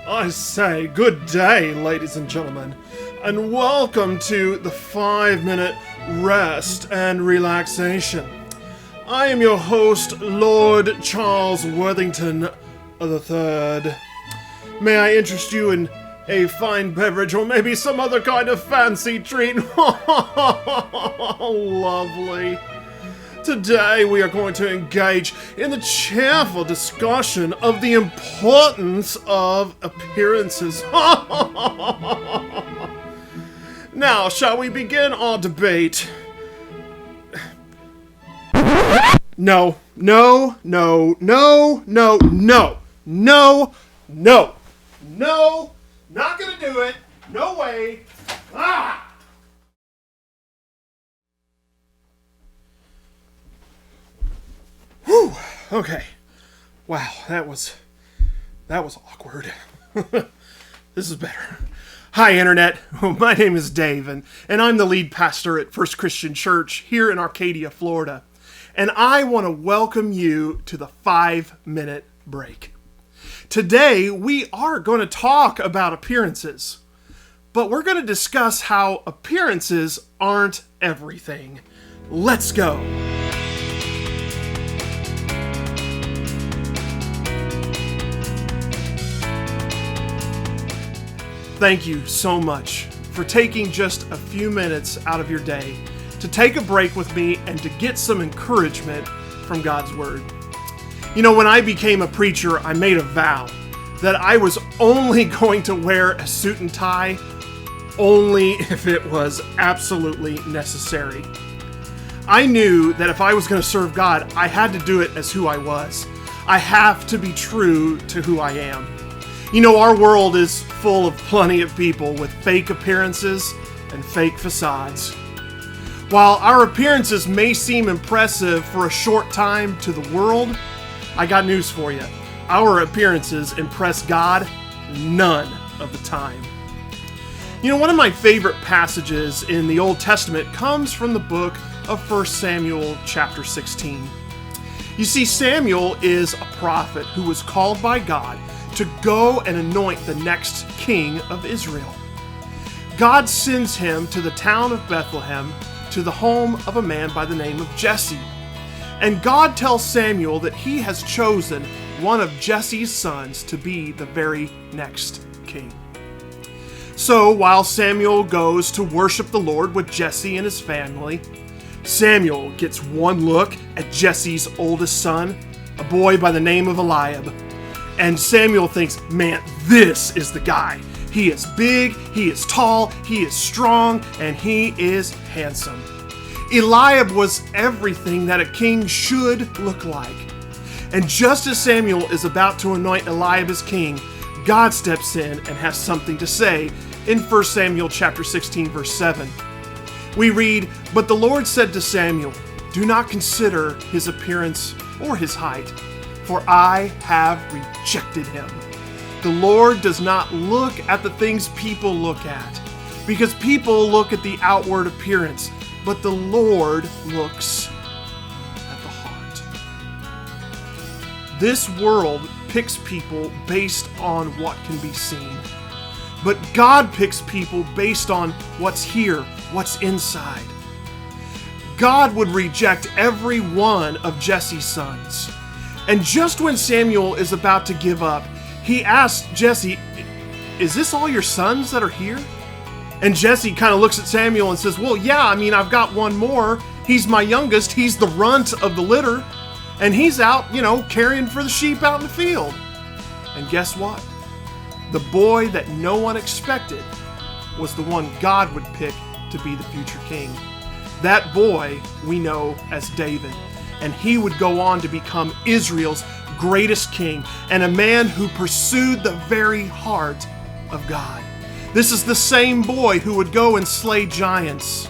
I say good day, ladies and gentlemen, and welcome to the 5-minute rest and relaxation. I am your host, Lord Charles Worthington III. May I interest you in a fine beverage or maybe some other kind of fancy treat? Lovely. Today we are going to engage in the cheerful discussion of the importance of appearances. Now, shall we begin our debate? No, not gonna do it. No way. Whew. Okay. Wow, that was awkward. This is better. Hi, Internet. My name is Dave, and I'm the lead pastor at First Christian Church here in Arcadia, Florida. And I want to welcome you to the 5-minute break. Today, we are going to talk about appearances, but we're going to discuss how appearances aren't everything. Let's go. Thank you so much for taking just a few minutes out of your day to take a break with me and to get some encouragement from God's Word. You know, when I became a preacher, I made a vow that I was only going to wear a suit and tie only if it was absolutely necessary. I knew that if I was going to serve God, I had to do it as who I was. I have to be true to who I am. You know, our world is full of plenty of people with fake appearances and fake facades. While our appearances may seem impressive for a short time to the world, I got news for you. Our appearances impress God none of the time. You know, one of my favorite passages in the Old Testament comes from the book of 1 Samuel chapter 16. You see, Samuel is a prophet who was called by God to go and anoint the next king of Israel. God sends him to the town of Bethlehem, to the home of a man by the name of Jesse. And God tells Samuel that he has chosen one of Jesse's sons to be the very next king. So while Samuel goes to worship the Lord with Jesse and his family, Samuel gets one look at Jesse's oldest son, a boy by the name of Eliab. And Samuel thinks, man, this is the guy. He is big, he is tall, he is strong, and he is handsome. Eliab was everything that a king should look like. And just as Samuel is about to anoint Eliab as king, God steps in and has something to say in 1 Samuel chapter 16, verse 7. We read, "But the Lord said to Samuel, do not consider his appearance or his height, for I have rejected him." The Lord does not look at the things people look at, because people look at the outward appearance, but the Lord looks at the heart. This world picks people based on what can be seen, but God picks people based on what's here, what's inside. God would reject every one of Jesse's sons. And just when Samuel is about to give up, he asks Jesse, "Is this all your sons that are here?" And Jesse kind of looks at Samuel and says, "Well, yeah, I mean, I've got one more. He's my youngest. He's the runt of the litter. And he's out, caring for the sheep out in the field." And guess what? The boy that no one expected was the one God would pick to be the future king. That boy we know as David. And he would go on to become Israel's greatest king and a man who pursued the very heart of God. This is the same boy who would go and slay giants.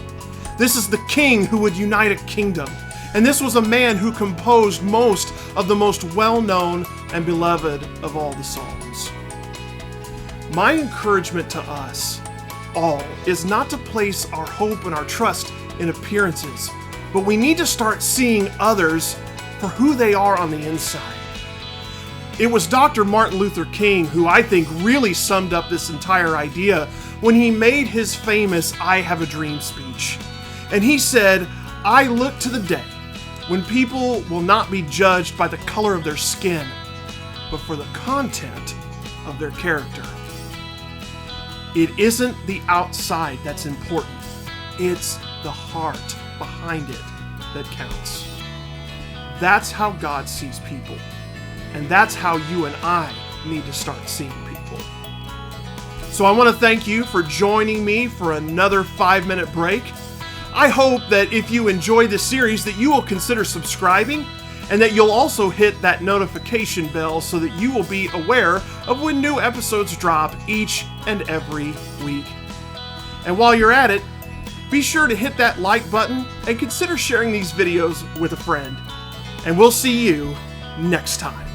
This is the king who would unite a kingdom. And this was a man who composed most of the most well-known and beloved of all the Psalms. My encouragement to us all is not to place our hope and our trust in appearances, but we need to start seeing others for who they are on the inside. It was Dr. Martin Luther King who I think really summed up this entire idea when he made his famous "I Have a Dream" speech. And he said, "I look to the day when people will not be judged by the color of their skin, but for the content of their character." It isn't the outside that's important. It's the heart behind it that counts. That's how God sees people. And that's how you and I need to start seeing people. So I want to thank you for joining me for another 5-minute break. I hope that if you enjoy this series that you will consider subscribing and that you'll also hit that notification bell so that you will be aware of when new episodes drop each and every week. And while you're at it, be sure to hit that like button and consider sharing these videos with a friend. And we'll see you next time.